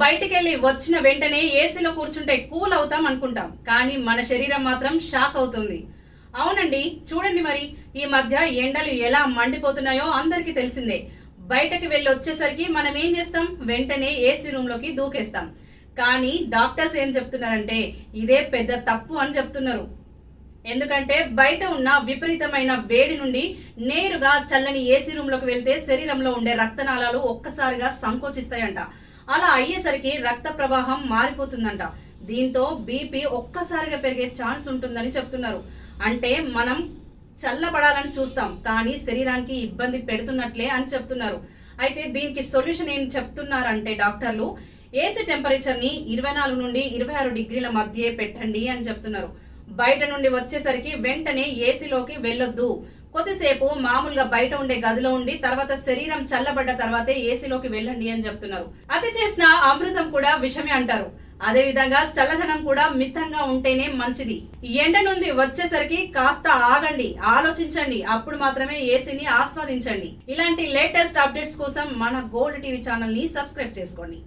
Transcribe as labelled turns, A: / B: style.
A: బయటికి వెళ్ళి వచ్చిన వెంటనే ఏసీలో కూర్చుంటే కూల్ అవుతాం అనుకుంటాం, కానీ మన శరీరం మాత్రం షాక్ అవుతుంది. అవునండి, చూడండి మరి ఈ మధ్య ఎండలు ఎలా మండిపోతున్నాయో అందరికీ తెలిసిందే. బయటకు వెళ్ళి వచ్చేసరికి మనం ఏం చేస్తాం, వెంటనే ఏసీ రూమ్ లోకి దూకేస్తాం. కానీ డాక్టర్స్ ఏం చెప్తున్నారంటే ఇదే పెద్ద తప్పు అని చెప్తున్నారు. ఎందుకంటే బయట ఉన్న విపరీతమైన వేడి నుండి నేరుగా చల్లని ఏసీ రూమ్ లోకి వెళ్తే శరీరంలో ఉండే రక్తనాళాలు ఒక్కసారిగా సంకోచిస్తాయంట. అలా అయ్యేసరికి రక్త ప్రవాహం మారిపోతుందంట. దీంతో బీపీ ఒక్కసారిగా పెరిగే ఛాన్స్ ఉంటుందని చెప్తున్నారు. అంటే మనం చల్లబడాలని చూస్తాం, కానీ శరీరానికి ఇబ్బంది పెడుతున్నట్లే అని చెప్తున్నారు. అయితే దీనికి సొల్యూషన్ ఏం చెప్తున్నారంటే డాక్టర్లు ఏసీ టెంపరేచర్ ని 24 నుండి 26 డిగ్రీల మధ్య పెట్టండి అని చెప్తున్నారు. బయట నుండి వచ్చేసరికి వెంటనే ఏసీలోకి వెళ్ళొద్దు. కొద్దిసేపు మామూలుగా బయట ఉండే గదిలో ఉండి తర్వాత శరీరం చల్లబడ్డ తర్వాతే ఏసీలోకి వెళ్ళండి అని చెప్తున్నారు. అతి చేసిన అమృతం కూడా విషమే అంటారు. అదే విధంగా చల్లదనం కూడా మితంగా ఉంటేనే మంచిది. ఎండ నుండి వచ్చేసరికి కాస్త ఆగండి, ఆలోచించండి, అప్పుడు మాత్రమే ఏసీని ఆస్వాదించండి. ఇలాంటి లేటెస్ట్ అప్డేట్స్ కోసం మన గోల్డ్ టీవీ ఛానల్ ని సబ్స్క్రైబ్ చేసుకోండి.